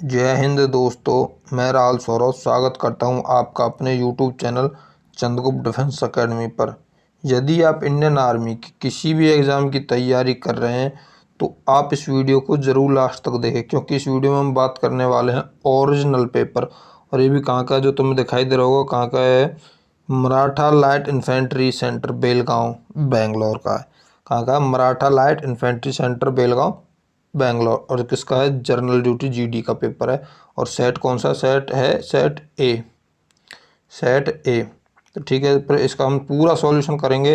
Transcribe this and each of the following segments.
जय हिंद दोस्तों, मैं राहुल सौरभ स्वागत करता हूं आपका अपने YouTube channel Chandragupta defence academy पर। यदि आप इंडियन आर्मी की किसी भी एग्ज़ाम की तैयारी कर रहे हैं तो आप इस वीडियो को ज़रूर लास्ट तक देखें, क्योंकि इस वीडियो में हम बात करने वाले हैं ओरिजिनल पेपर। और ये भी कहाँ का है, जो तुम्हें दिखाई दे रहा होगा कहाँ का है, Maratha light infantry centre Belgaum Bangalore का है। कहाँ का? Maratha light infantry centre Belgaum Bangalore. और किसका है? जनरल ड्यूटी जीडी का पेपर है। और सेट कौन सा सेट है? सेट ए। सेट ए। तो ठीक है, फिर इसका हम पूरा सॉल्यूशन करेंगे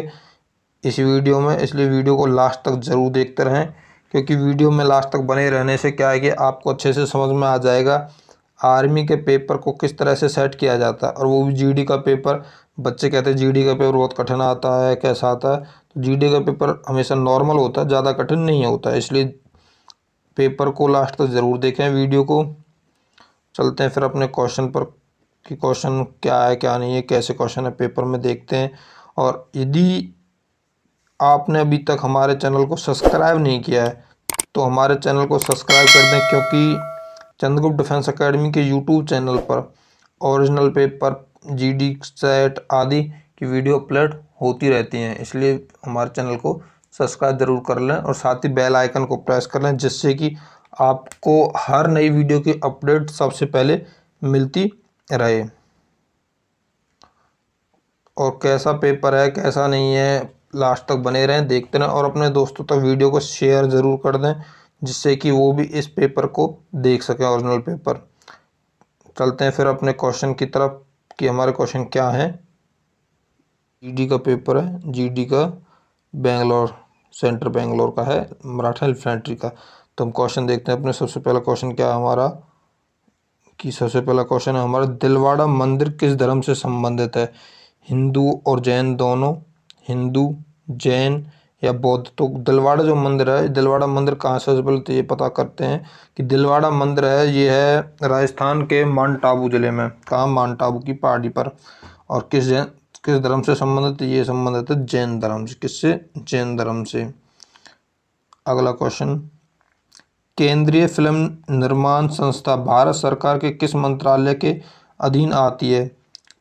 इस वीडियो में, इसलिए वीडियो को लास्ट तक ज़रूर देखते रहें। क्योंकि वीडियो में लास्ट तक बने रहने से क्या है कि आपको अच्छे से समझ में आ जाएगा आर्मी के पेपर को किस तरह से सेट किया जाता है। और वो भी जीडी का पेपर। बच्चे कहते हैं जीडी का पेपर बहुत कठिन आता है, कैसा आता है? तो जीडी का पेपर हमेशा नॉर्मल होता है, ज़्यादा कठिन नहीं होता है। इसलिए पेपर को लास्ट तक ज़रूर देखें वीडियो को। चलते हैं फिर अपने क्वेश्चन पर कि क्वेश्चन क्या है क्या नहीं है, कैसे क्वेश्चन है पेपर में, देखते हैं। और यदि आपने अभी तक हमारे चैनल को सब्सक्राइब नहीं किया है तो हमारे चैनल को सब्सक्राइब कर दें, क्योंकि चंद्रगुप्त डिफेंस एकेडमी के यूट्यूब चैनल पर ओरिजिनल पेपर, जीडी सेट आदि की वीडियो अपलोड होती रहती हैं। इसलिए हमारे चैनल को सब्सक्राइब ज़रूर कर लें और साथ ही बेल आइकन को प्रेस कर लें, जिससे कि आपको हर नई वीडियो की अपडेट सबसे पहले मिलती रहे। और कैसा पेपर है कैसा नहीं है, लास्ट तक बने रहें, देखते रहें और अपने दोस्तों तक वीडियो को शेयर ज़रूर कर दें, जिससे कि वो भी इस पेपर को देख सकें, ओरिजिनल पेपर। चलते हैं फिर अपने क्वेश्चन की तरफ कि हमारे क्वेश्चन क्या हैं। जीडी का पेपर है, जीडी का बेंगलोर सेंटर बेंगलोर का है, मराठा इन्फेंट्री का। तो हम क्वेश्चन देखते हैं अपने। सबसे पहला क्वेश्चन क्या है हमारा कि सबसे पहला क्वेश्चन है हमारा, दिलवाड़ा मंदिर किस धर्म से संबंधित है? हिंदू और जैन दोनों, हिंदू, जैन या बौद्ध? तो दिलवाड़ा जो मंदिर है, दिलवाड़ा मंदिर कहाँ से? पहले तो ये पता करते हैं कि दिलवाड़ा मंदिर है, ये है राजस्थान के माउंट आबू जिले में। कहाँ? माउंट आबू की पहाड़ी पर। और किस धर्म से संबंधित है? ये संबंधित है जैन धर्म से। किससे? जैन धर्म से। अगला क्वेश्चन, केंद्रीय फिल्म निर्माण संस्था भारत सरकार के किस मंत्रालय के अधीन आती है?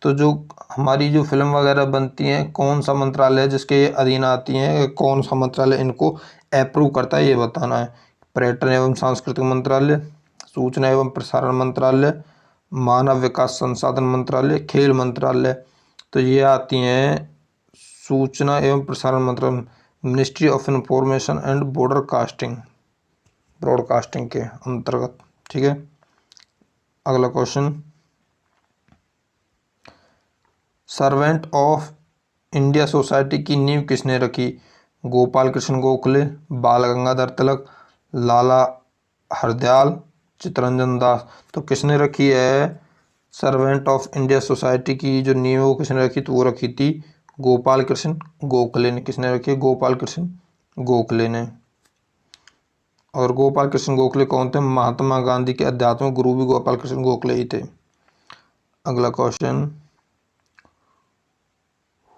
तो जो हमारी जो फिल्म वगैरह बनती हैं, कौन सा मंत्रालय है जिसके अधीन आती हैं, कौन सा मंत्रालय इनको अप्रूव करता है, ये बताना है। पर्यटन एवं सांस्कृतिक मंत्रालय, सूचना एवं प्रसारण मंत्रालय, मानव विकास संसाधन मंत्रालय, खेल मंत्रालय? तो ये आती हैं सूचना एवं प्रसारण मंत्रालय, ministry of information and broadcasting के अंतर्गत। ठीक है। अगला question, servant of India society की नींव किसने रखी? गोपाल कृष्ण गोखले, बाल गंगाधर तिलक, लाला हरदयाल, चित्तरंजन दास? तो किसने रखी है सर्वेंट ऑफ इंडिया सोसाइटी की जो नींव वो किसने रखी? तो वो रखी थी गोपाल कृष्ण गोखले ने। किसने रखी है? गोपाल कृष्ण गोखले ने। और गोपाल कृष्ण गोखले कौन थे? महात्मा गांधी के आध्यात्मिक गुरु भी गोपाल कृष्ण गोखले ही थे। अगला question,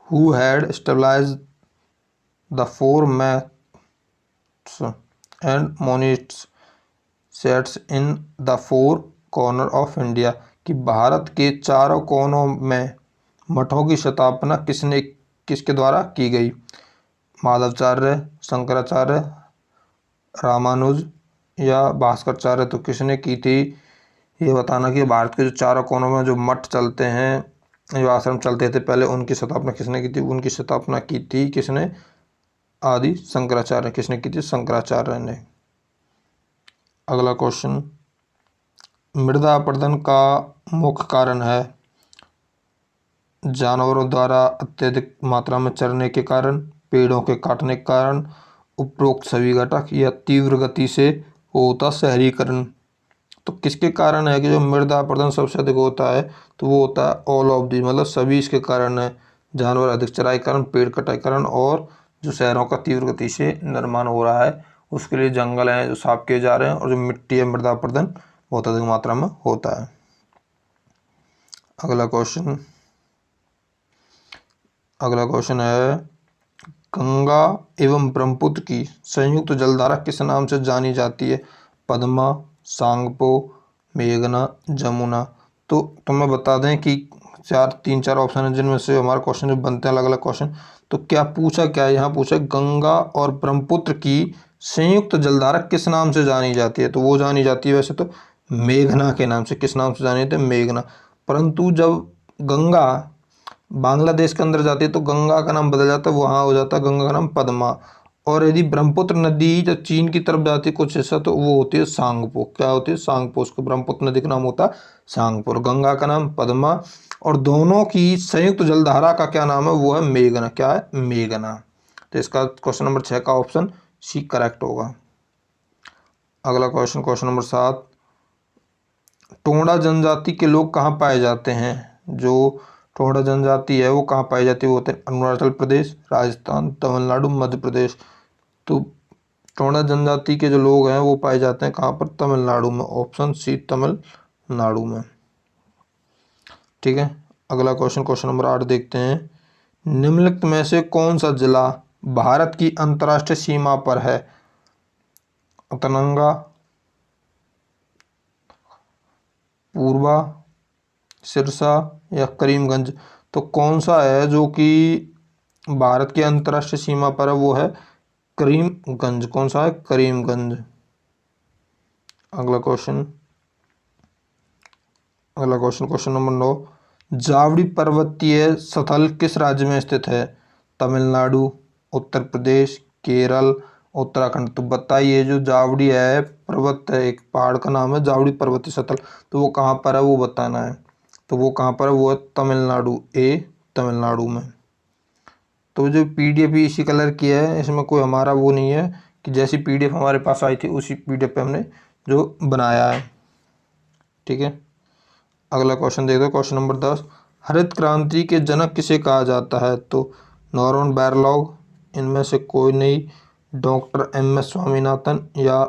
who had stabilized the four maths and मोनिट्स sets in the four corner of India? कि भारत के चारों कोनों में मठों की स्थापना किसके द्वारा की गई? माधवाचार्य, शंकराचार्य, रामानुज या भास्कराचार्य? तो किसने की थी? ये बताना कि भारत के जो चारों कोनों में जो मठ चलते हैं, जो आश्रम चलते थे पहले, उनकी स्थापना किसने की थी? उनकी स्थापना की थी किसने? आदि शंकराचार्य। किसने की थी? शंकराचार्य ने। अगला क्वेश्चन, मृदा अपरदन का मुख्य कारण है? जानवरों द्वारा अत्यधिक मात्रा में चरने के कारण, पेड़ों के काटने के कारण, उपरोक्त सभी घटक, या तीव्र गति से होता शहरीकरण? तो किसके कारण है कि जो मृदा अपरदन सबसे अधिक होता है? तो वो होता है ऑल ऑफ दी, मतलब सभी इसके कारण है। जानवर अधिक चराई कारण, पेड़ कटाई कारण, और जो शहरों का तीव्र गति से निर्माण हो रहा है उसके लिए जंगल हैं जो साफ किए जा रहे हैं, और जो मिट्टी है मृदा अपरदन बहुत अधिक मात्रा में होता है। अगला क्वेश्चन है, गंगा एवं ब्रह्मपुत्र की संयुक्त जलधारा किस नाम से जानी जाती है? पद्मा, सांगपो, मेघना, जमुना। तो तुम्हें बता दें कि तीन चार ऑप्शन है जिनमें से हमारे क्वेश्चन जो बनते हैं अलग अलग क्वेश्चन। तो क्या पूछा, क्या है यहाँ पूछा, गंगा और ब्रह्मपुत्र की संयुक्त जलधारा किस नाम से जानी जाती है? तो वो जानी जाती है वैसे तो मेघना के नाम से। किस नाम से जानी जाती है? मेघना। परंतु जब गंगा बांग्लादेश के अंदर जाती है तो गंगा का नाम बदल जाता है, वहाँ हो जाता है गंगा का नाम पद्मा। और यदि ब्रह्मपुत्र नदी जब चीन की तरफ जाती है कुछ हिस्सा, तो वो होती है सांगपो। क्या होती है? सांगपो। उसको ब्रह्मपुत्र नदी का नाम होता है सांगपो, गंगा का नाम पद्मा, और दोनों की संयुक्त जलधारा का क्या नाम है? वो है मेघना। क्या है? मेघना। तो इसका क्वेश्चन नंबर 6 का ऑप्शन सी करेक्ट होगा। अगला क्वेश्चन, क्वेश्चन नंबर 7, टोंडा जनजाति के लोग कहाँ पाए जाते हैं? जो टोंडा जनजाति है वो कहाँ पाई जाती है? वो होते हैं अरुणाचल प्रदेश, राजस्थान, तमिलनाडु, मध्य प्रदेश। तो टोंडा जनजाति के जो लोग हैं वो पाए जाते हैं कहाँ पर? तमिलनाडु में। ऑप्शन सी तमिलनाडु में। ठीक है। अगला क्वेश्चन, क्वेश्चन नंबर 8 देखते हैं। निम्नलिखित में से कौन सा जिला भारत की अंतर्राष्ट्रीय सीमा पर है? अतनंगा, पूर्वा, सिरसा या करीमगंज? तो कौन सा है जो कि भारत की अंतर्राष्ट्रीय सीमा पर है? वो है करीमगंज। कौन सा है? करीमगंज। अगला क्वेश्चन, अगला क्वेश्चन, क्वेश्चन नंबर 9, जावड़ी पर्वतीय स्थल किस राज्य में स्थित है? तमिलनाडु, उत्तर प्रदेश, केरल, उत्तराखंड? तो बताइए, जो जावड़ी है पर्वत है, एक पहाड़ का नाम है जावड़ी पर्वतीय स्थल, तो वो कहाँ पर है वो बताना है। तो वो कहाँ पर है? वो है तमिलनाडु। ए, तमिलनाडु में। तो जो पीडीएफ इसी कलर की है, इसमें कोई हमारा वो नहीं है कि जैसी पीडीएफ हमारे पास आई थी उसी पीडीएफ पे हमने जो बनाया है। ठीक है। अगला क्वेश्चन देख दो, क्वेश्चन नंबर 10, हरित क्रांति के जनक किसे कहा जाता है? तो नॉर्मन बोरलॉग, इनमें से कोई नहीं, डॉक्टर एम एस स्वामीनाथन या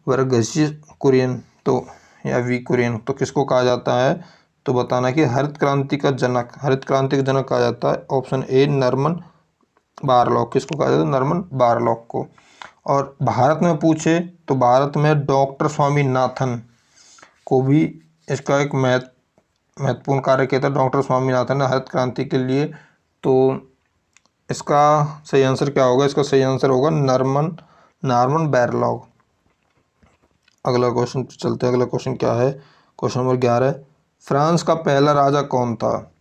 वर्गीस कुरियन, तो या वी कुरियन। तो किसको कहा जाता है? तो बताना कि हरित क्रांति का जनक, हरित क्रांति का जनक कहा जाता है ऑप्शन ए नॉर्मन बोरलॉग। किसको कहा जाता है? नॉर्मन बोरलॉग को। और भारत में पूछे तो भारत में डॉक्टर स्वामीनाथन को भी इसका एक महत्वपूर्ण कार्य किया था डॉक्टर स्वामीनाथन ने हरित क्रांति के लिए। तो इसका सही आंसर क्या होगा? इसका सही आंसर होगा नॉर्मन बोरलॉग। अगला क्वेश्चन चलते हैं। अगला क्वेश्चन क्या है? क्वेश्चन नंबर 11, फ्रांस का पहला राजा कौन था?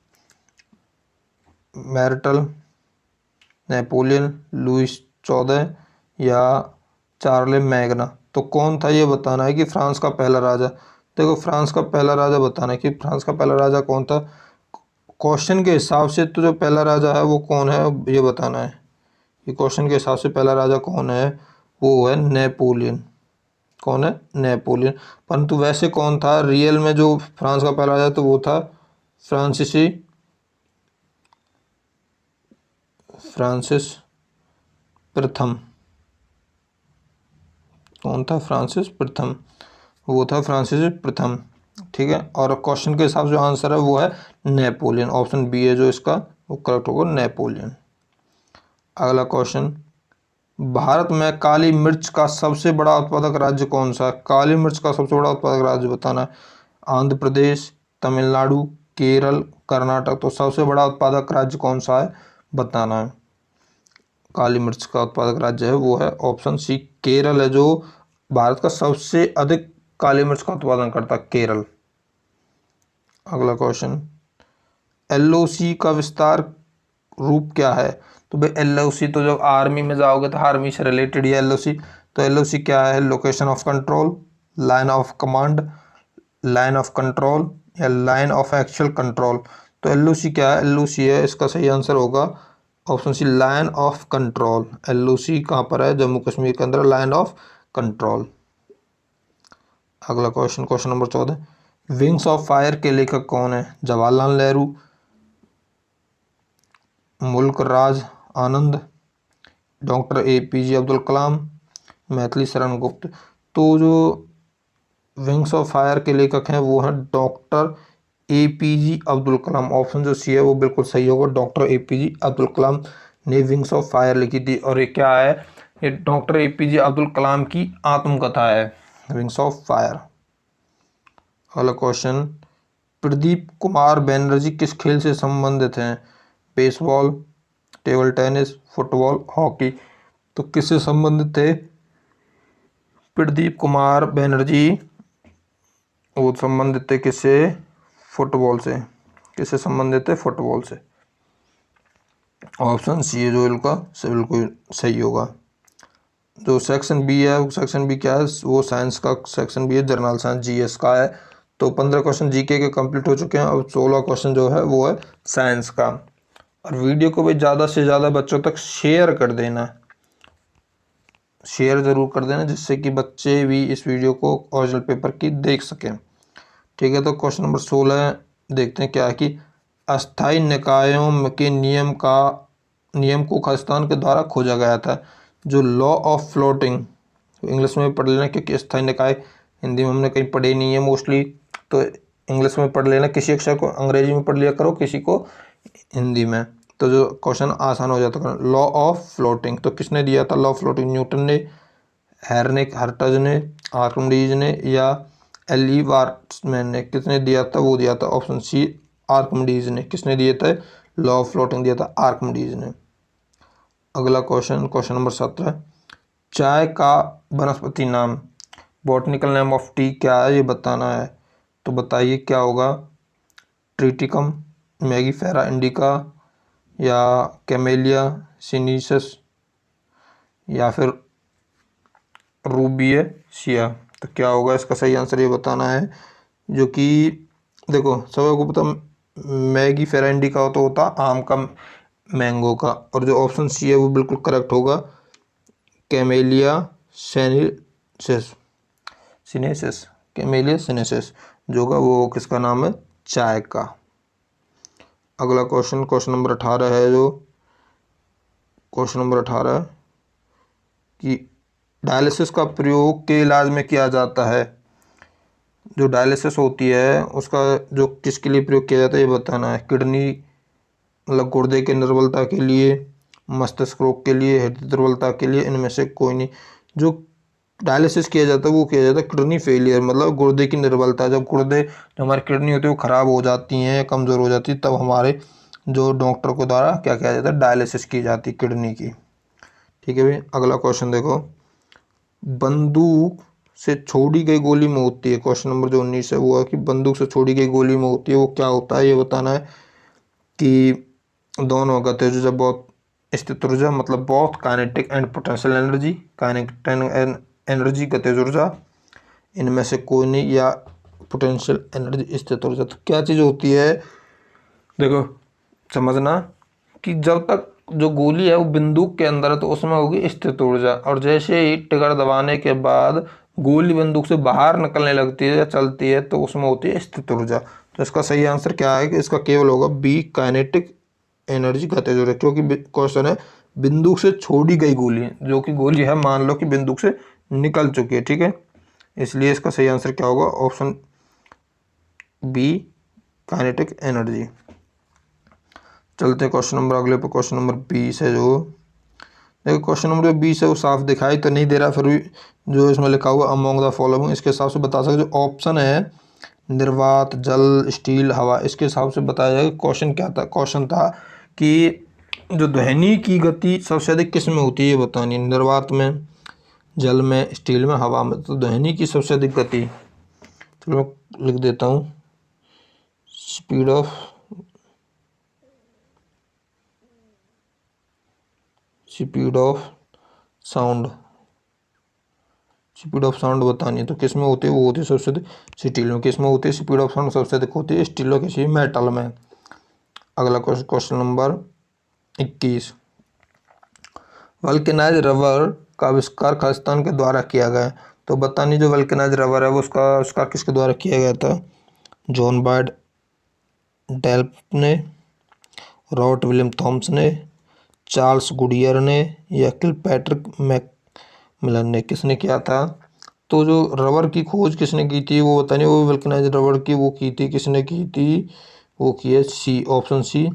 मैर्टल, नेपोलियन, लुइस 14 या चार्ले मैगना? तो कौन था ये बताना है कि फ्रांस का पहला राजा। देखो, फ्रांस का पहला राजा बताना है कि फ्रांस का पहला राजा कौन था। क्वेश्चन के हिसाब से तो जो पहला राजा है वो कौन है ये बताना है कि क्वेश्चन के हिसाब से पहला राजा कौन है। वो है नेपोलियन। कौन है? नेपोलियन। परंतु वैसे कौन था रियल में जो फ्रांस का पहला राजा? तो वो था फ्रांसिस प्रथम। कौन था? फ्रांसिस प्रथम। वो था फ्रांसिस प्रथम। ठीक है। और क्वेश्चन के हिसाब से जो आंसर है वो है नेपोलियन। ऑप्शन बी है जो इसका वो करेक्ट होगा, नेपोलियन। अगला क्वेश्चन, भारत में काली मिर्च का सबसे बड़ा उत्पादक राज्य कौन सा है? काली मिर्च का सबसे बड़ा उत्पादक राज्य बताना है। आंध्र प्रदेश, तमिलनाडु, केरल, कर्नाटक? तो सबसे बड़ा उत्पादक राज्य कौन सा है बताना है। काली मिर्च का उत्पादक राज्य है वो है ऑप्शन सी केरल है, जो भारत का सबसे अधिक काली मिर्च का उत्पादन करता है, केरल। अगला क्वेश्चन, एलओसी का विस्तार रूप क्या है? तो भाई एलओसी तो जब आर्मी में जाओगे तो आर्मी से रिलेटेड ही एलओसी। तो एलओसी क्या है? Location of control, line of command, line of control या लाइन ऑफ एक्चुअल कंट्रोल? तो एलओसी क्या है? एलओसी है, इसका सही आंसर होगा option C line of control. LOC कहाँ पर है? जम्मू कश्मीर के अंदर लाइन ऑफ कंट्रोल। अगला question, question number 14, wings of fire के लेखक कौन है? Jawaharlal Nehru, Mulk Raj Anand, doctor APJ Abdul Kalam, Maithili Sharan Gupt? तो जो विंग्स ऑफ फायर के लेखक हैं वो हैं doctor APJ Abdul Kalam. Option जो सी है वो बिल्कुल सही होगा। डॉक्टर एपीजे अब्दुल कलाम ने विंग्स ऑफ फायर लिखी थी। और ये क्या है? ये डॉक्टर एपीजे अब्दुल कलाम की आत्मकथा है, विंग्स ऑफ फायर। अगला क्वेश्चन, प्रदीप कुमार बनर्जी किस खेल से संबंधित हैं? Baseball, table tennis, football, hockey. तो किससे संबंधित थे प्रदीप कुमार बनर्जी? वो संबंधित थे किससे? फुटबॉल से। किससे संबंधित थे? फुटबॉल से। ऑप्शन सी है जो इनका बिल्कुल सही होगा। जो सेक्शन बी है, सेक्शन बी क्या है? वो साइंस का सेक्शन बी है, जनरल साइंस जीएस का है। तो 15 क्वेश्चन जीके के कंप्लीट हो चुके हैं। अब 16 क्वेश्चन जो है वो है साइंस का। और वीडियो को भी ज़्यादा से ज़्यादा बच्चों तक शेयर कर देना, शेयर ज़रूर कर देना, जिससे कि बच्चे भी इस वीडियो को ओरिजिनल पेपर की देख सकें। ठीक है, तो क्वेश्चन नंबर 16 देखते हैं क्या है कि अस्थायी निकायों के नियम को खालिस्तान के द्वारा खोजा गया था। जो लॉ ऑफ फ्लोटिंग, इंग्लिश में पढ़ लेना, क्योंकि अस्थायी निकाय हिंदी में हमने कहीं पढ़े नहीं है मोस्टली, तो इंग्लिश में पढ़ लेना। किसी अक्षर को अंग्रेजी में पढ़ लिया करो, किसी को हिंदी में, तो जो क्वेश्चन आसान हो जाता है। लॉ ऑफ फ्लोटिंग तो किसने दिया था? लॉ ऑफ फ्लोटिंग न्यूटन ने, हर्टज ने, आर्किमिडीज ने, या एली वार्ट्समैन ने। किसने दिया था? वो दिया था ऑप्शन सी, आर्किमिडीज ने। किसने दिए थे? लॉ ऑफ फ्लोटिंग दिया था आर्किमिडीज ने। अगला क्वेश्चन, क्वेश्चन नंबर 17, चाय का वनस्पति नाम, बॉटनिकल नेम ऑफ टी क्या है? ये बताना है। तो बताइए क्या होगा? ट्रिटिकम, मैगीफेरा इंडिका, या कैमेलिया सिनेंसिस, या फिर रूबिएसिया। तो क्या होगा इसका सही आंसर? ये बताना है। जो कि देखो सबको पता, मैगी फेरा इंडिका हो तो होता आम का, मैंगो का, और जो ऑप्शन सी है वो बिल्कुल करेक्ट होगा, camellia sinensis. Sinensis, camellia sinensis जो होगा वो किसका नाम है? चाय का। अगला क्वेश्चन, क्वेश्चन नंबर 18 है, जो क्वेश्चन नंबर 18 कि डायलिसिस का प्रयोग के इलाज में किया जाता है। जो डायलिसिस होती है उसका जो किसके लिए प्रयोग किया जाता है ये बताना है। किडनी मतलब गुर्दे के निर्बलता के लिए, मस्तिष्क रोग के लिए, हृदय दुर्बलता के लिए, इनमें से कोई नहीं। जो डायलिसिस किया जाता है वो किया जाता है किडनी फेलियर, मतलब गुर्दे की निर्बलता। जब गुर्दे, जो हमारी किडनी होती है वो ख़राब हो जाती हैं, कमज़ोर हो जाती है, तब हमारे जो डॉक्टर को द्वारा क्या किया जाता है? डायलिसिस की जाती है किडनी की। ठीक है भाई, अगला क्वेश्चन देखो, बंदूक से छोड़ी गई गोली में होती है। क्वेश्चन नंबर जो 19 है वो है कि बंदूक से छोड़ी गई गोली में होती है वो क्या होता है? ये बताना है कि दोनों गतिज ऊर्जा, बहुत स्थित ऊर्जा, मतलब बहुत kinetic and potential energy, kinetic energy गतिज ऊर्जा, इनमें से कोई नहीं, या पोटेंशियल एनर्जी स्थित ऊर्जा। तो क्या चीज़ होती है? देखो समझना कि जब तक जो गोली है वो बंदूक के अंदर है तो उसमें होगी स्थित ऊर्जा, और जैसे ही ट्रिगर दबाने के बाद गोली बंदूक से बाहर निकलने लगती है या चलती है तो उसमें होती है स्थित ऊर्जा। तो इसका सही आंसर क्या है कि इसका केवल होगा बी, काइनेटिक एनर्जी गतिज ऊर्जा, क्योंकि क्वेश्चन है बंदूक से छोड़ी गई गोली, जो कि गोली है मान लो कि बंदूक से निकल चुकी है। ठीक है, इसलिए इसका सही आंसर क्या होगा? Option B, kinetic energy. चलते हैं क्वेश्चन नंबर अगले पर, क्वेश्चन नंबर 20 है। जो देखो क्वेश्चन नंबर 20 है वो साफ दिखाई तो नहीं दे रहा, फिर भी जो इसमें लिखा हुआ अमोंग द फॉलोइंग, इसके हिसाब से बता सकते। जो ऑप्शन है निर्वात, जल, स्टील, हवा, इसके हिसाब से बताया जाएगा। क्वेश्चन क्या था? क्वेश्चन था कि जो ध्वनि की गति सबसे अधिक किस में होती है ये बतानी। निर्वात में, जल में, स्टील में, हवा में। तो ध्वनि की सबसे अधिक गति, चलो मैं लिख देता हूँ, speed of sound, speed of sound बतानी है तो किस में होती है? वो होती है सबसे अधिक स्टील में। किस में होती है स्पीड ऑफ साउंड सबसे अधिक? होती है स्टील और किसी मेटल में। अगला question, question number 21, vulcanise rubber का आविष्कार खालिस्तान के द्वारा किया गया। तो बतानी जो वल्केनाइज रबर है वो उसका आविष्कार किसके द्वारा किया गया था? जॉन बायड डेल्प ने, रॉबर्ट विलियम थॉम्स ने, चार्ल्स गुडियर ने, या किलपैट्रिक मैकमिलन ने। किसने किया था? तो जो रबर की खोज किसने की थी वो बतानी। वो वल्केनाइज रबर की वो की थी, किसने की थी? वो की है सी, ऑप्शन सी,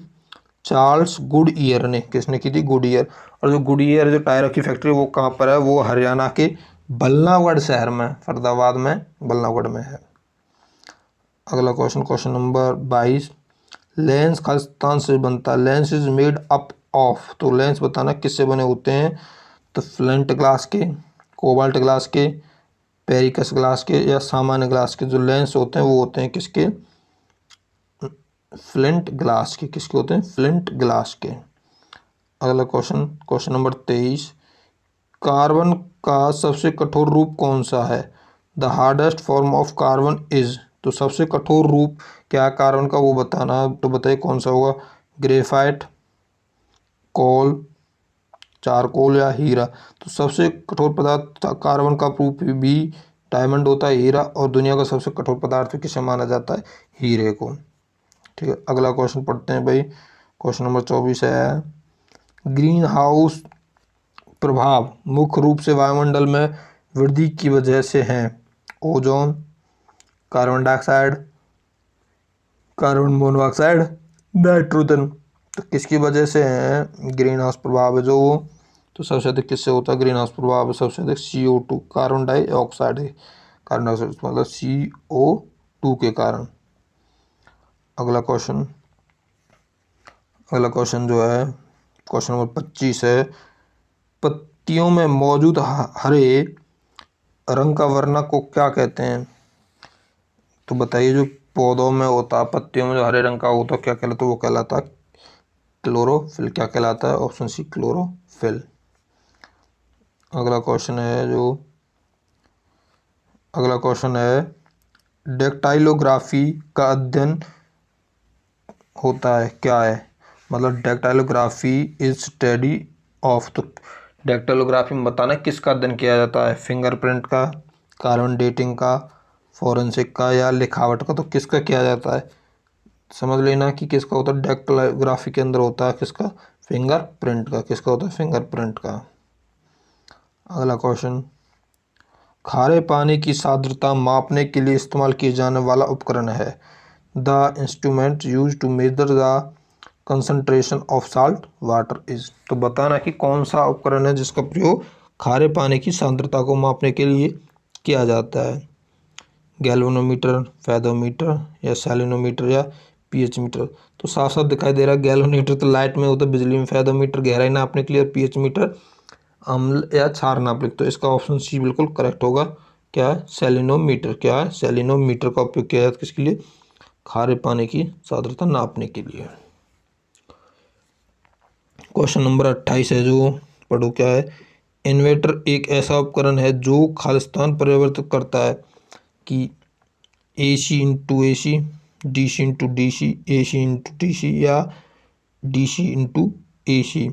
चार्ल्स गुडईयर ने। किसने की थी? गुडईयर। और जो गुडईयर जो टायरों की फैक्ट्री वो कहाँ पर है? वो हरियाणा के बल्लावगढ़ शहर में, फरीदाबाद में बल्लावगढ़ में है। अगला question, question number 22, lens Khalistan से बनता है। Lens is made up of, तो लेंस बताना किससे बने होते हैं। तो फ्लिंट ग्लास के, कोबाल्ट ग्लास के, पेरिकस ग्लास के या सामान्य ग्लास के। जो लेंस होते हैं वो होते हैं किसके, फ्लिंट ग्लास के। किसके होते हैं, फ्लिंट ग्लास के। अगला क्वेश्चन, क्वेश्चन नंबर 23, कार्बन का सबसे कठोर रूप कौन सा है। The hardest form of carbon is, तो सबसे कठोर रूप क्या है कार्बन का वो बताना। तो बताइए कौन सा होगा, ग्रेफाइट, कोल, चारकोल या हीरा। तो सबसे कठोर पदार्थ कार्बन का रूप भी डायमंड होता है, हीरा, और दुनिया का सबसे कठोर पदार्थ किसे माना जाता है, हीरे को। ठीक है, अगला क्वेश्चन पढ़ते हैं भाई। क्वेश्चन नंबर 24 है, ग्रीन हाउस प्रभाव मुख्य रूप से वायुमंडल में वृद्धि की वजह से हैं। Ozone, carbon dioxide, carbon monoxide, nitrogen. तो किसकी वजह से है ग्रीन हाउस प्रभाव है जो, तो सबसे अधिक किससे होता है ग्रीन हाउस प्रभाव, सबसे अधिक CO2, कार्बन डाइऑक्साइड है। कार्बन डाइऑक्साइड मतलब CO2 के कारण। अगला क्वेश्चन, अगला क्वेश्चन जो है क्वेश्चन नंबर 25 है, पत्तियों में मौजूद हरे रंग का वर्णक को क्या कहते हैं। तो बताइए जो पौधों में होता है, पत्तियों में जो हरे रंग का होता है क्या कहलाता है, वो कहलाता है क्लोरोफिल। क्या कहलाता है, ऑप्शन सी क्लोरोफिल। अगला क्वेश्चन है जो, अगला क्वेश्चन है, डेक्टाइलोग्राफी का अध्ययन होता है क्या है। मतलब डेक्टाइलोग्राफी इज स्टडी ऑफ, तो डेक्टाइलोग्राफी में बताना किसका अध्ययन किया जाता है, फिंगरप्रिंट का, कार्बन डेटिंग का, फोरेंसिक का या लिखावट का। तो किसका किया जाता है, समझ लेना कि किसका होता है, डेक्टाइलोग्राफी के अंदर होता है किसका, फिंगरप्रिंट का। किसका होता है, फिंगरप्रिंट का। अगला क्वेश्चन, खारे पानी की सांद्रता मापने के लिए इस्तेमाल किए जाने वाला उपकरण है। The instrument use to measure the concentration of salt water is, तो बताना कि कौन सा उपकरण है जिसका प्रयोग खारे पानी की सांद्रता को मापने के लिए किया जाता है। गैल्वेनोमीटर, फेदोमीटर या सैलिनोमीटर या pH मीटर। तो साफ साफ दिखाई दे रहा है, गैल्वेनोमीटर तो लाइट में होता है बिजली में, फेदोमीटर गहराई नापने के लिए, और pH मीटर अम्ल या क्षार नापने। तो इसका ऑप्शन सी बिल्कुल करेक्ट होगा। क्या है, सैलिनोमीटर। क्या है, सैलिनोमीटर का उपयोग किया जाता है किसके लिए, खारे पानी की सांद्रता नापने के लिए। क्वेश्चन नंबर 28 है जो, पढ़ो क्या है, इन्वर्टर एक ऐसा उपकरण है जो खालिस्तान परिवर्तित करता है कि AC into AC, DC into DC, AC into DC या DC इंटू AC।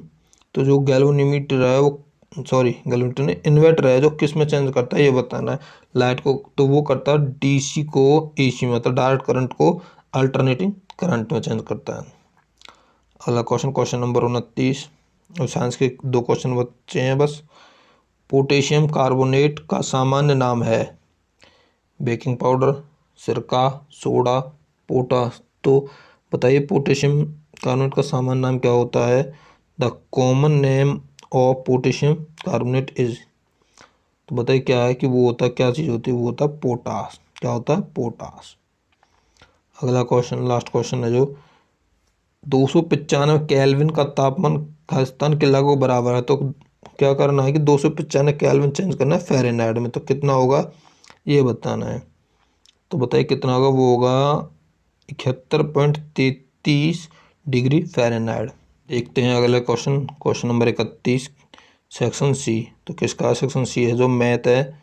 तो जो गैल्वेनोमीटर है वो, सॉरी गैल्वेनोमीटर ने, इन्वर्टर है जो किस में चेंज करता है ये बताना है, लाइट को। तो वो करता है DC को AC में, मतलब डायरेक्ट करंट को अल्टरनेटिंग करंट में चेंज करता है। अगला क्वेश्चन, क्वेश्चन नंबर 29, और साइंस के दो क्वेश्चन बचे हैं बस। पोटेशियम कार्बोनेट का सामान्य नाम है, बेकिंग पाउडर, सिरका, सोडा, पोटाश। तो बताइए पोटेशियम कार्बोनेट का सामान्य नाम क्या होता है। The common name of potassium carbonate is, तो बताइए क्या है कि वो होता, क्या चीज़ होती है, वो होता है पोटाश। क्या होता है, पोटाश। अगला क्वेश्चन, लास्ट क्वेश्चन है जो, 295 केल्विन का तापमान खालिस्तान के लगभग बराबर है। तो क्या करना है कि 295 केल्विन चेंज करना है फ़ारेनहाइट में। तो कितना होगा ये बताना है। तो बताइए कितना होगा, वो होगा 71.33 डिग्री फ़ारेनहाइट। देखते हैं अगला question, question number 31, section C. तो किसका सेक्शन सी है, जो मैथ है,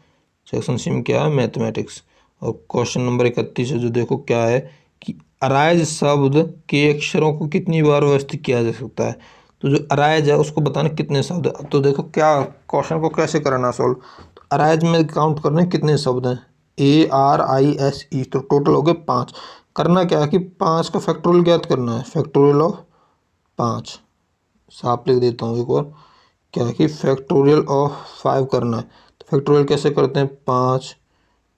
सेक्शन सी में क्या है, मैथमेटिक्स। और क्वेश्चन नंबर 31 है जो, देखो क्या है कि अराइज शब्द के अक्षरों को कितनी बार व्यवस्थित किया जा सकता है। तो जो अराइज है उसको बताना कितने शब्द है। तो देखो क्या, क्वेश्चन को कैसे करना सॉल्व। तो अराइज में काउंट करने कितने शब्द हैं, ARISE, तो टोटल हो गए 5। करना क्या है कि 5 का फैक्टोरियल ज्ञात करना है, फैक्टोरियल ऑफ 5। साफ लिख देता हूँ एक और, क्या है कि फैक्टोरियल ऑफ 5 करना है। तो फैक्टोरियल कैसे करते हैं, 5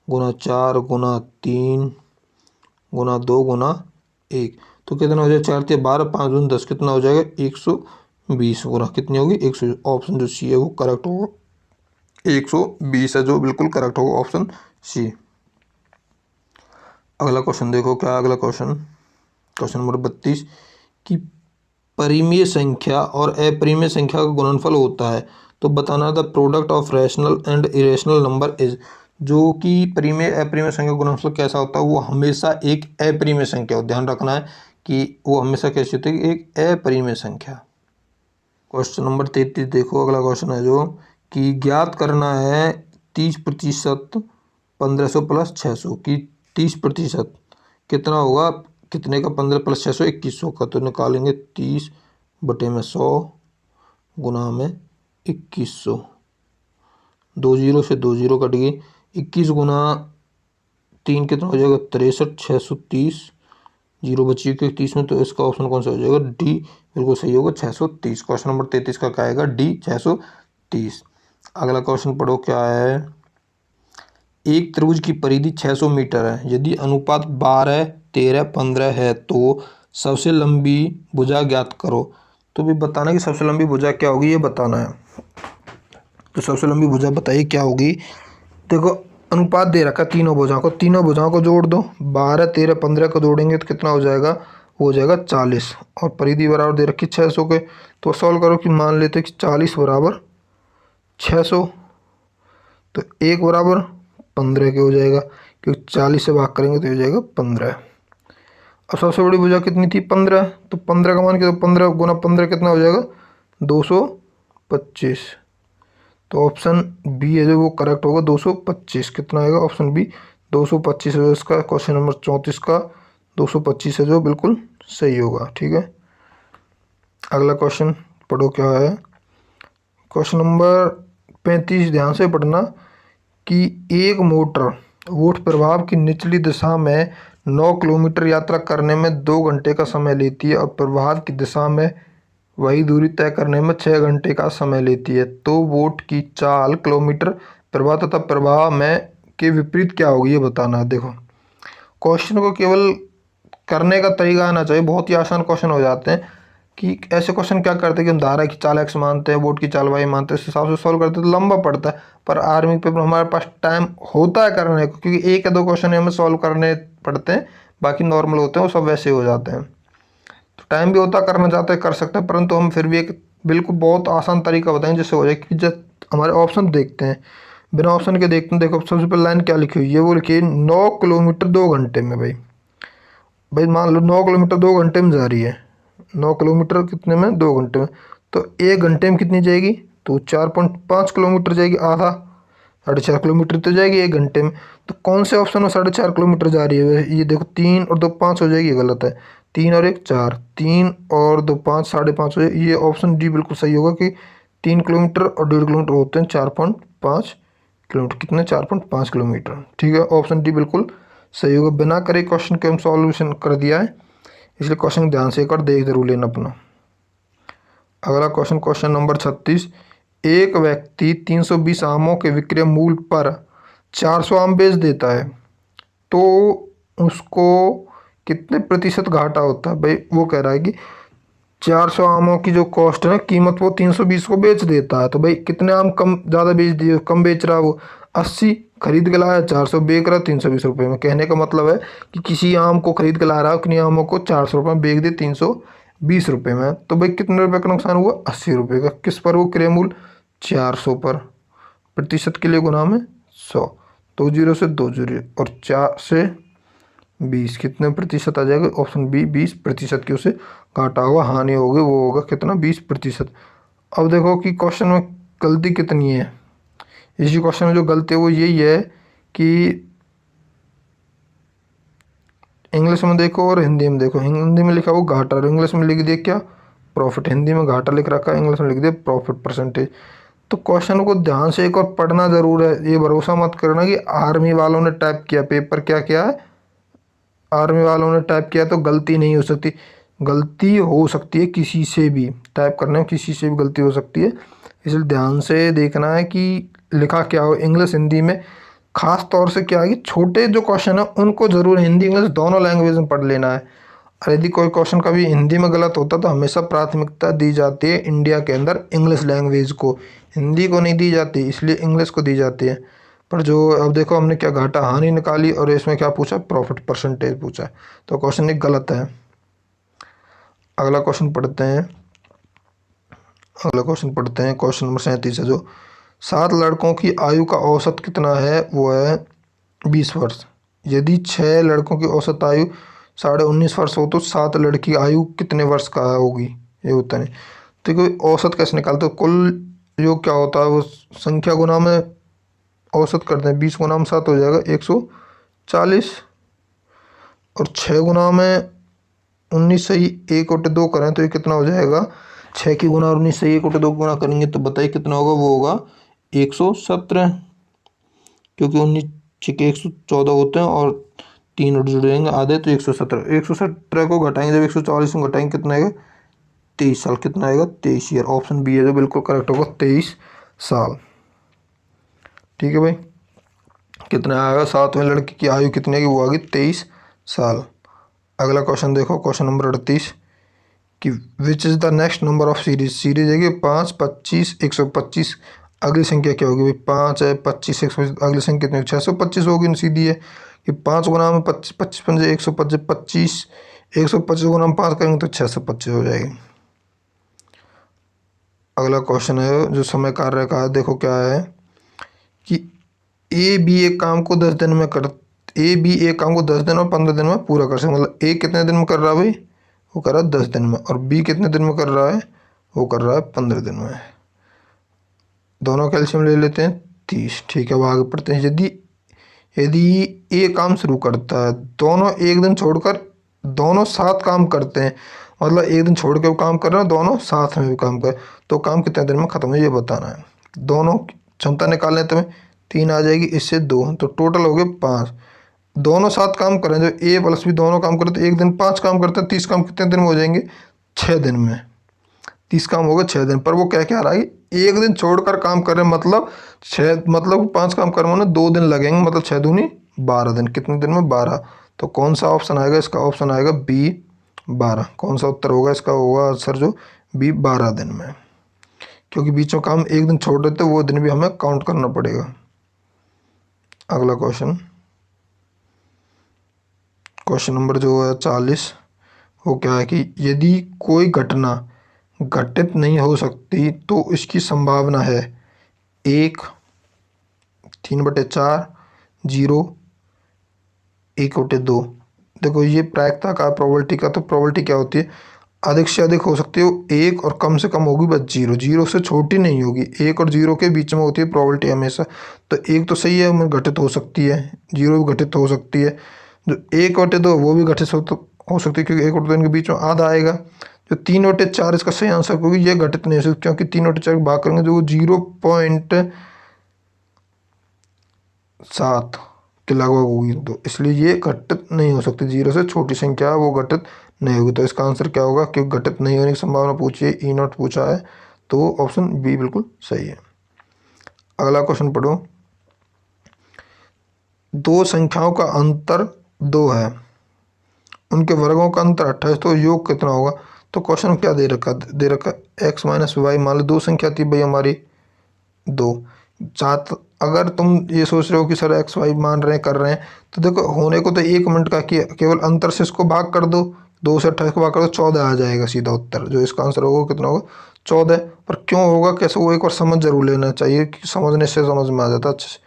गुना 4 गुना 3 गुना 2 गुना 1। तो कितना हो जाएगा, 4 से 12, 5 दूनी 10, कितना हो जाएगा 120 गुना कितनी होगी 100। ऑप्शन जो सी है वो करेक्ट होगा, 120 है जो बिल्कुल करेक्ट होगा, ऑप्शन सी। अगला क्वेश्चन देखो क्या है अगला क्वेश्चन, क्वेश्चन नंबर 32 कि परिमेय संख्या और अपरिमेय संख्या का गुणनफल होता है तो बताना the product of rational and irrational number is. जो कि परिमेय अपरिमेय संख्या का गुणनफल कैसा होता है, वो हमेशा एक अपरिमेय संख्या हो। ध्यान रखना है कि वो हमेशा कैसी होती है, एक अपरिमेय संख्या। क्वेश्चन नंबर 33 देखो अगला क्वेश्चन है जो कि ज्ञात करना है 30% 1500 प्लस 600 की 30% कितना होगा, कितने का 15 प्लस 600 2100 का। तो निकालेंगे 30 बटे में 100 गुना में 2100, 2 जीरो से 2 जीरो कट गई, 21 गुना 3 कितना हो जाएगा 63, 630 जीरो बची के 30 में, तो इसका ऑप्शन कौन सा हो जाएगा, डी बिल्कुल सही होगा 630। क्वेश्चन नंबर 33 का क्या आएगा, डी 630। अगला क्वेश्चन पढ़ो क्या है, एक त्रिभुज की परिधि 600 मीटर है, यदि अनुपात 12 13 15 है तो सबसे लंबी भुजा ज्ञात करो। तो भी बताना कि सबसे लंबी भुजा क्या होगी, ये बताना है। तो सबसे लंबी भुजा बताइए क्या होगी। देखो अनुपात दे रखा तीनों भुजाओं को जोड़ दो, 12 13 15 को जोड़ेंगे तो कितना हो जाएगा, वो हो जाएगा 40, और परिधि बराबर दे रखी 600 के। तो सॉल्व करो कि मान लेते कि 40 बराबर 600, तो 1 बराबर 15 के हो जाएगा, क्योंकि 40 से भाग करेंगे तो हो जाएगा 15। अब सबसे बड़ी भुजा कितनी थी 15, तो 15 का मान के तो 15 गुना 15 कितना हो जाएगा 225। तो ऑप्शन बी है जो वो करेक्ट होगा, 225 कितना आएगा, ऑप्शन बी 225 है इसका। क्वेश्चन नंबर 34 का 225 है जो बिल्कुल सही होगा। ठीक है, अगला क्वेश्चन पढ़ो क्या है, क्वेश्चन नंबर 35 ध्यान से पढ़ना कि एक मोटर वोट प्रभाव की निचली दिशा में 9 किलोमीटर यात्रा करने में 2 घंटे का समय लेती है और प्रभाव की दिशा में वही दूरी तय करने में 6 घंटे का समय लेती है, तो वोट की चाल किलोमीटर प्रवाह तथा प्रवाह में के विपरीत क्या होगी, ये बताना है। देखो क्वेश्चन को केवल करने का तरीका आना चाहिए, बहुत ही आसान क्वेश्चन हो जाते हैं कि ऐसे क्वेश्चन क्या करते हैं कि हम धारा की चाल x मानते हैं, वोट की चाल y मानते हैं, इस हिसाब से सॉल्व करते हैं तो लंबा पड़ता है। पर आर्मी पेपर हमारे पास टाइम होता है करने को, क्योंकि 1 या 2 क्वेश्चन हमें सॉल्व करने पड़ते हैं, बाकी नॉर्मल होते हैं वो सब वैसे हो जाते हैं। तो टाइम भी होता, करना चाहते हैं कर सकते हैं, परंतु हम फिर भी एक बिल्कुल बहुत आसान तरीका बताएंगे जिससे हो जाए कि जब हमारे ऑप्शन देखते हैं, बिना ऑप्शन के देखते हैं। देखो सबसे पहले लाइन क्या लिखी हुई है, वो लिखी है 9 किलोमीटर 2 घंटे में। भाई भाई मान लो 9 किलोमीटर 2 घंटे में जा रही है, 9 किलोमीटर कितने में 2 घंटे में, तो 1 घंटे में कितनी जाएगी, तो 4.5 किलोमीटर जाएगी, आधा 4.5 किलोमीटर तो जाएगी 1 घंटे में। तो कौन से ऑप्शन में 4.5 किलोमीटर जा रही है, ये देखो 3 और 2 5 हो जाएगी, गलत है, 3 और 1 4, 3 और 2 5 5.5 हो जाएगी, ये ऑप्शन डी बिल्कुल सही होगा कि 3 किलोमीटर और 1.5 किलोमीटर होते हैं 4.5 किलोमीटर, कितने 4.5 किलोमीटर। ठीक है, ऑप्शन डी बिल्कुल सही होगा। बिना करे क्वेश्चन के हम सॉल्यूशन कर दिया है, इसलिए क्वेश्चन ध्यान से एक और देख जरूर लेना अपना। अगला क्वेश्चन, क्वेश्चन नंबर 36, एक व्यक्ति 320 आमों के विक्रय मूल्य पर 400 आम बेच देता है तो उसको कितने प्रतिशत घाटा होता है। भाई वो कह रहा है कि 400 आमों की जो कॉस्ट है कीमत, वो 320 को बेच देता है, तो भाई कितने आम कम ज़्यादा बेच दिए, कम बेच रहा है वो 80 खरीद के लाया, 400 बेच रहा 320 रुपये में। कहने का मतलब है कि किसी आम को खरीद के ला रहा है, उतनी आमों को 400 रुपये में बेच दे 320 रुपये में, तो भाई कितने रुपये का नुकसान हुआ, 80 रुपये का। किस पर, वो क्रय मूल्य 400 पर। प्रतिशत के लिए गुना में 100, 2 जीरो से 2 जीरो और 4 से 20, कितने प्रतिशत आ जाएगा, ऑप्शन बी 20% की उसे घाटा होगा, हानि होगी, वो होगा कितना 20%। अब देखो कि क्वेश्चन में गलती कितनी है, इसी क्वेश्चन में जो गलती है वो यही है कि इंग्लिश में देखो और हिंदी में देखो, हिंदी में लिखा वो घाटा और इंग्लिश में लिख दिया क्या, प्रॉफिट। हिंदी में घाटा लिख रखा है, इंग्लिश में लिख दिया प्रॉफिट परसेंटेज। तो क्वेश्चन को ध्यान से एक और पढ़ना जरूर है, ये भरोसा मत करना कि आर्मी वालों ने टाइप किया, पेपर क्या किया है आर्मी वालों ने टाइप किया तो गलती नहीं हो सकती। गलती हो सकती है किसी से भी, टाइप करने में किसी से भी गलती हो सकती है, इसलिए ध्यान से देखना है कि लिखा क्या हो, इंग्लिश हिंदी में। खास तौर से क्या है कि छोटे जो क्वेश्चन है उनको ज़रूर हिंदी इंग्लिश दोनों लैंग्वेज में पढ़ लेना है। और यदि कोई क्वेश्चन कभी हिंदी में गलत होता तो हमेशा प्राथमिकता दी जाती है इंडिया के अंदर इंग्लिश लैंग्वेज को, हिंदी को नहीं दी जाती, इसलिए इंग्लिश को दी जाती है। पर जो अब देखो हमने क्या घाटा हानि निकाली और इसमें क्या पूछा, प्रॉफिट परसेंटेज पूछा है, तो क्वेश्चन एक गलत है। अगला क्वेश्चन पढ़ते हैं। क्वेश्चन नंबर 37 है जो 7 लड़कों की आयु का औसत कितना है, वो है 20 वर्ष। यदि 6 लड़कों की औसत आयु 19.5 वर्ष हो तो 7 लड़की की आयु कितने वर्ष का होगी, ये होता नहीं। तो कोई औसत कैसे निकालते, तो कुल योग क्या होता है, वो संख्या गुना में औसत करते हैं। 20 गुना में 7 हो जाएगा 140, और 6 गुना में 19 से ही 1/2 करें तो ये कितना हो जाएगा, 6 की गुना और 19 से 1/2 गुना करेंगे तो बताइए कितना होगा, वो होगा 117, क्योंकि 19 छिके 114 होते हैं और 3 और जुड़ेंगे आधे तो 117। 117 को घटाएंगे जब 140 में घटाएंगे कितना आएगा, 23 साल। कितना आएगा, 23 ईयर। ऑप्शन बी है जो बिल्कुल करेक्ट होगा, 23 साल। ठीक है भाई, कितना आएगा, 7वें लड़के की आयु कितने की, वो आ गई 23 साल। अगला क्वेश्चन देखो, क्वेश्चन नंबर 38 कि which is the next number of series है कि 5, 25, 125। अगली संख्या क्या होगी भाई, 5 है, 25, 125, अगली संख्या कितनी, 625 होगी, सीधी है कि 5 गुना में 25, 25 पंजे 125, 25, 125 गुना में 5 करेंगे तो 625 हो जाएगी। अगला क्वेश्चन है जो समय कार्य का है, देखो क्या है कि ए बी एक काम को 10 दिन में कर, ए बी एक काम को 10 दिन और 15 दिन में पूरा कर सकते, मतलब ए कितने दिन में कर रहा है भाई, वो कर रहा है 10 दिन में, और बी कितने दिन में कर रहा है, वो कर रहा है 15 दिन में। दोनों कैल्शियम ले लेते हैं 30। ठीक है, अब आगे पढ़ते हैं। यदि यदि ए काम शुरू करता है, दोनों एक दिन छोड़कर दोनों साथ काम करते हैं, मतलब एक दिन छोड़ के वो काम कर रहे हैं, दोनों साथ में भी काम कर, तो काम कितने दिन में खत्म हो ये बताना है। दोनों क्षमता निकालने तो में 3 आ जाएगी, इससे 2 तो टोटल हो गए 5। दोनों साथ काम करें, जो ए प्लस बी दोनों काम करें तो एक दिन 5 काम करते हैं, 30 काम कितने दिन में हो जाएंगे, 6 दिन में। 30 काम हो गए 6 दिन, पर वो क्या रहा है, एक दिन छोड़कर काम कर रहे हैं, मतलब 6, मतलब 5 काम करने में 2 दिन लगेंगे, मतलब 6 दूनी 12 दिन। कितने दिन में, 12। तो कौन सा ऑप्शन आएगा, इसका ऑप्शन आएगा बी 12। कौन सा उत्तर होगा इसका, होगा आंसर जो बी 12 दिन में, क्योंकि बीच में काम एक दिन छोड़ देते वो दिन भी हमें काउंट करना पड़ेगा। अगला क्वेश्चन, क्वेश्चन नंबर जो है 40, वो क्या है कि यदि कोई घटना घटित नहीं हो सकती तो इसकी संभावना है 1, 3/4, 0, 1/2। देखो ये प्रायिकता का, प्रोबेबिलिटी का, तो प्रोबेबिलिटी क्या होती है, अधिक से अधिक हो सकती है 1 और कम से कम होगी बस 0। 0 से छोटी नहीं होगी, 1 और 0 के बीच में होती है प्रोबेबिलिटी हमेशा। तो 1 तो सही है, उसमें घटित हो सकती है, 0 भी घटित हो सकती है, जो 1/2 वो भी घटित हो सकती है, क्योंकि 1/2 इनके बीच में आधा आएगा। जो 3/4 इसका सही आंसर, क्योंकि ये घटित नहीं हो सकती, क्योंकि 3/4 भाग करेंगे जो 0.7 के लगभग होगी, तो इसलिए ये घटित नहीं हो सकती। 0 से छोटी संख्या वो घटित नहीं होगी, तो इसका आंसर क्या होगा, क्योंकि घटित नहीं होने की संभावना पूछी है, E0 पूछा है, तो ऑप्शन बी बिल्कुल सही है। अगला क्वेश्चन पढ़ो। दो संख्याओं का अंतर 2 है, उनके वर्गों का अंतर 28, तो योग कितना होगा। तो क्वेश्चन में क्या दे रखा, x माइनस वाई। मान लो दो संख्या थी भाई हमारी 2। चाहत अगर तुम ये सोच रहे हो कि सर एक्स वाई मान रहे हैं कर रहे हैं, तो देखो होने को तो 1 मिनट का केवल अंतर से इसको भाग कर दो, 2 से 28 को भाग कर दो, 14 आ जाएगा सीधा उत्तर। जो इसका आंसर होगा कितना होगा, 14। पर क्यों होगा, कैसे, वो एक बार समझ जरूर लेना चाहिए, कि समझने से समझ में आ जाता अच्छे से।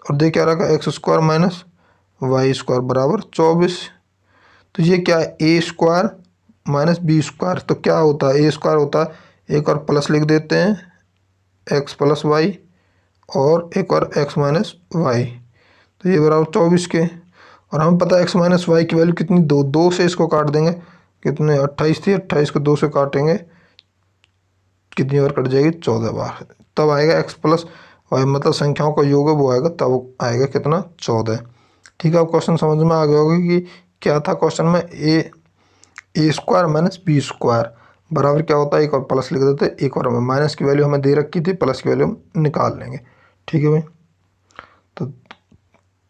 और देख क्या रखा, x² माइनस y² बराबर 24। तो ये क्या है, a² माइनस b²। तो क्या होता है, a² होता है, एक और प्लस लिख देते हैं, x प्लस वाई, और एक और x माइनस वाई, तो ये बराबर 24 के। और हमें पता है x माइनस वाई की वैल्यू कितनी, 2। 2 से इसको काट देंगे, कितने, 28 थी, 28 को 2 से काटेंगे, कितनी बार कट जाएगी, 14 बार। तब आएगा x प्लस वाई, मतलब संख्याओं का योग है वो आएगा, तब आएगा कितना, 14। ठीक है, अब क्वेश्चन समझ में आ गया होगा कि क्या था क्वेश्चन में, a² माइनस b² बराबर क्या होता है, एक और प्लस लिख देते हैं, एक और हमें माइनस की वैल्यू हमें दे रखी थी, प्लस की वैल्यू हम निकाल लेंगे। ठीक है भाई, तो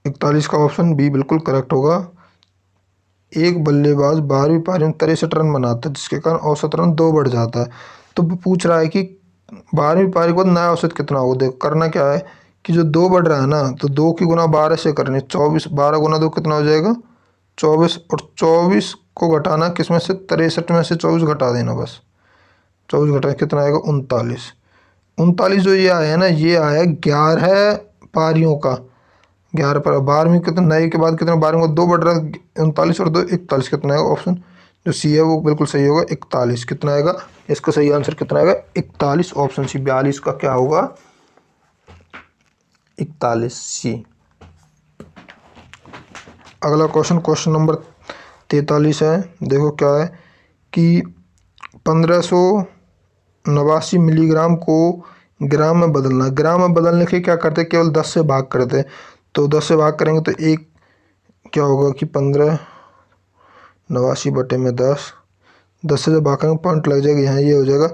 41 का ऑप्शन बी बिल्कुल करेक्ट होगा। एक बल्लेबाज 12वीं पारी में 63 रन बनाता है, जिसके कारण औसत रन 2 बढ़ जाता है। तो वो पूछ रहा है कि 12वीं पारी के बाद नया औसत कितना होगा। देखो करना क्या है कि जो 2 बढ़ रहा है ना, तो 2 की गुना 12 से करनी, 24, 12 गुना 2 कितना हो जाएगा 24, और 24 को घटाना किस में से, 63 में से 24 घटा देना बस। 24 घटा कितना आएगा 39। 39 जो ये आया है ना, ये आया 11 पारियों का। 11 पर 12वीं कितना, नए के बाद कितना 12वीं को 2 बढ़ रहा है, 39 और 2 41, कितना आएगा ऑप्शन जो सी है वो बिल्कुल सही होगा 41। कितना आएगा इसका सही आंसर कितना आएगा 41, ऑप्शन सी 42 का क्या होगा 41 सी। अगला क्वेश्चन, क्वेश्चन नंबर 43 है। देखो क्या है कि 1589 मिलीग्राम को ग्राम में बदलना। ग्राम में बदलने के क्या करते, केवल 10 से भाग करते हैं। तो 10 से भाग करेंगे तो एक क्या होगा कि 1589/10, 10 से जब भाग करेंगे पॉइंट लग जाएगा यहाँ, ये हो जाएगा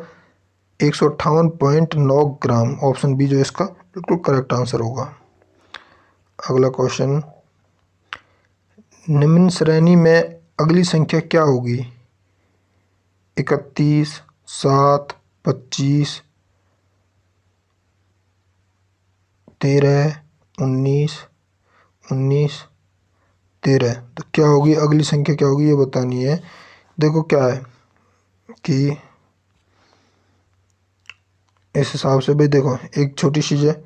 158.9 ग्राम। ऑप्शन बी जो इसका बिल्कुल करेक्ट आंसर होगा। अगला क्वेश्चन, निम्न श्रेणी में अगली संख्या क्या होगी, 31, 7, 25, 13, 19, 13। तो क्या होगी अगली संख्या, क्या होगी ये बतानी है। देखो क्या है कि इस हिसाब से भाई देखो, एक छोटी चीज़ है,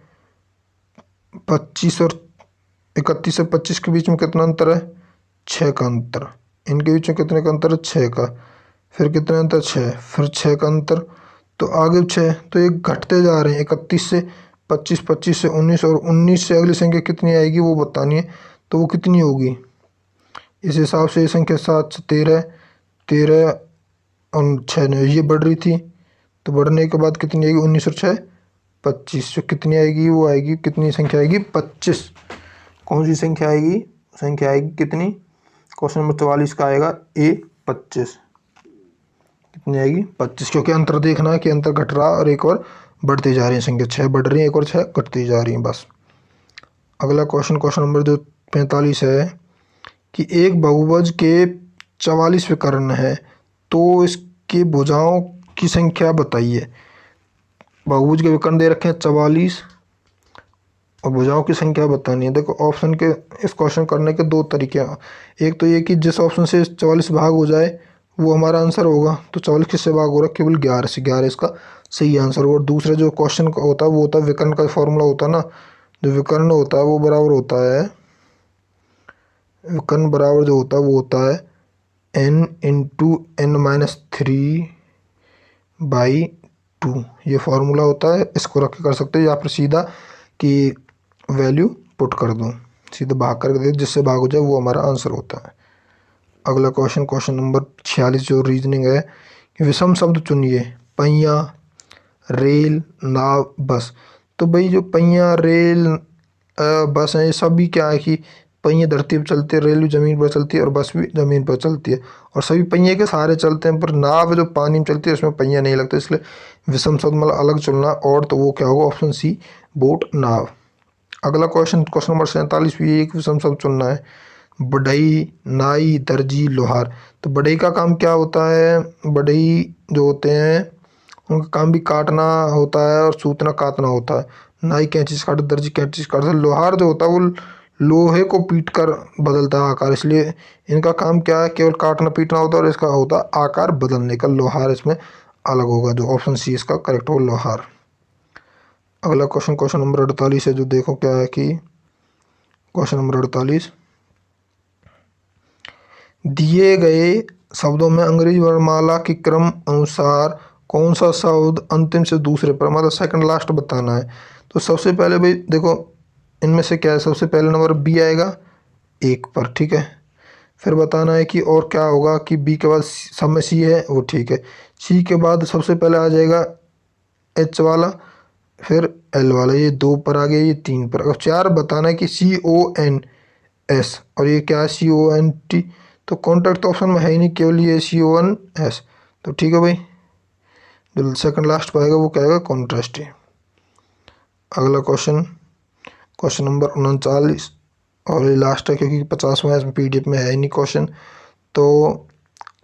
25 और 31 से 25 के बीच में कितना अंतर है, 6 का अंतर। इनके बीच में कितने का अंतर है, 6 का। फिर कितना अंतर, 6, फिर 6 का अंतर, तो आगे 6, तो ये घटते जा रहे हैं। 31 से 25, 25 से 19, और 19 से अगली संख्या कितनी आएगी वो बतानी है। तो वो कितनी होगी, इस हिसाब से ये संख्या 7 से 13, 13 और 6 ने ये बढ़ रही थी, तो बढ़ने के बाद कितनी आएगी 19 और 6 25। जो कितनी आएगी वो आएगी, कितनी संख्या आएगी 25। कौन सी संख्या आएगी, संख्या आएगी कितनी, क्वेश्चन नंबर 44 का आएगा ए 25। कितनी आएगी 25, क्योंकि अंतर देखना है कि अंतर घट रहा और एक और बढ़ती जा रही है संख्या, 6 बढ़ रही है एक और 6 घटती जा रही है बस। अगला क्वेश्चन, क्वेश्चन नंबर जो 45 है कि एक बहुभुज के 44 विकर्ण है, तो इसके भुजाओं की संख्या बताइए। बहुभुज के विकर्ण दे रखे हैं 44 और भुजाओं की संख्या बतानी है। देखो ऑप्शन के इस क्वेश्चन करने के 2 तरीके हैं। एक तो ये कि जिस ऑप्शन से 44 भाग हो जाए वो हमारा आंसर होगा, तो 44 किससे भाग हो रहा है, केवल 11 से, 11 इसका सही आंसर होगा। और दूसरा जो क्वेश्चन होता है वो होता है विकर्ण का फॉर्मूला होता है ना, जो विकर्ण होता है वो बराबर होता है, विकर्ण बराबर जो होता है वो होता है n×n-3/2। ये फॉर्मूला होता है, इसको रख के कर सकते हैं, या फिर सीधा कि वैल्यू पुट कर दूँ, सीधा भाग कर दे, जिससे भाग हो जाए वो हमारा आंसर होता है। अगला क्वेश्चन, क्वेश्चन नंबर 46 जो रीजनिंग है कि विषम शब्द चुनिए। पहिया, रेल, नाव, बस। तो भाई जो पहिया, रेल, बस है, ये सभी क्या है कि पहिए धरती पर चलते हैं, रेल भी ज़मीन पर चलती है और बस भी ज़मीन पर चलती है, और सभी पहिए के सहारे चलते हैं। पर नाव जो पानी में चलती है उसमें पहिया नहीं लगता, इसलिए विषम शब्द मतलब अलग चुनना, और तो वो क्या होगा ऑप्शन सी बोट, नाव। अगला क्वेश्चन, क्वेश्चन नंबर 47 भी एक विषम शब्द चुनना है। बढ़ई, नाई, दर्जी, लोहार। तो बढ़ई का काम क्या होता है, बढ़ई जो होते हैं उनका काम भी काटना होता है और सूतना काटना होता है। नाई कैंची से काटता, दर्जी कैंची से काटता, लोहार जो होता है वो लोहे को पीट कर बदलता है आकार, इसलिए इनका काम क्या है, केवल काटना पीटना होता है, और इसका होता है आकार बदलने का। लोहार इसमें अलग होगा, जो ऑप्शन सी इसका करेक्ट होगा लोहार। अगला क्वेश्चन, क्वेश्चन नंबर 48 है, जो देखो क्या है कि क्वेश्चन नंबर 48, दिए गए शब्दों में अंग्रेजी वर्णमाला के क्रम अनुसार कौन सा शब्द अंतिम से दूसरे पर, मतलब सेकंड लास्ट बताना है। तो सबसे पहले भाई देखो इनमें से क्या है, सबसे पहले नंबर बी आएगा 1 पर, ठीक है। फिर बताना है कि और क्या होगा कि बी के बाद सब में सी है वो, ठीक है। सी के बाद सबसे पहले आ जाएगा एच वाला, फिर एल वाला, ये 2 पर आ गया, ये 3 पर। अब 4 बताना है कि CONS, और ये क्या है CONT। तो कॉन्टैक्ट तो ऑप्शन में है ही नहीं, केवल ये CONS। तो ठीक है भाई, जो सेकंड लास्ट पाएगा वो क्या आएगा, कॉन्ट्रास्ट। अगला क्वेश्चन, क्वेश्चन नंबर 39, और ये लास्ट है क्योंकि 50वां है, इसमें PDF में है ही नहीं क्वेश्चन। तो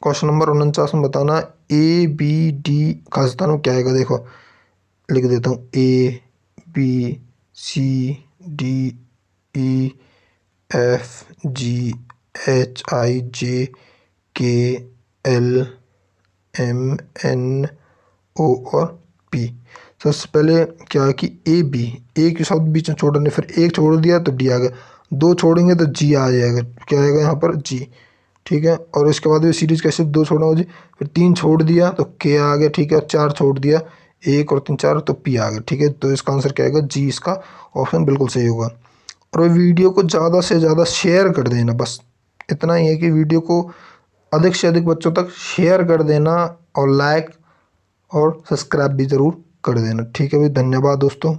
क्वेश्चन नंबर 49 में बताना ABD खासतान क्या आएगा। देखो लिख देता हूँ A B CDEFGHIJKLMNO और P। सबसे पहले क्या है कि ए के साथ बीच में छोड़ने, फिर एक छोड़ दिया तो डी आ गया, दो छोड़ेंगे तो जी आ जाएगा, क्या आएगा यहाँ पर जी। ठीक है, और इसके बाद भी सीरीज कैसे, दो छोड़ा हो जी, फिर तीन छोड़ दिया तो के आ गया। ठीक है, और चार छोड़ दिया, एक और तीन चार तो पी आ गया। ठीक है, तो इसका आंसर क्या आएगा जी, इसका ऑप्शन बिल्कुल सही होगा। और वीडियो को ज़्यादा से ज़्यादा शेयर कर देना, बस इतना ही है कि वीडियो को अधिक से अधिक बच्चों तक शेयर कर देना और लाइक और सब्सक्राइब भी ज़रूर कर देना। ठीक है भाई, धन्यवाद दोस्तों।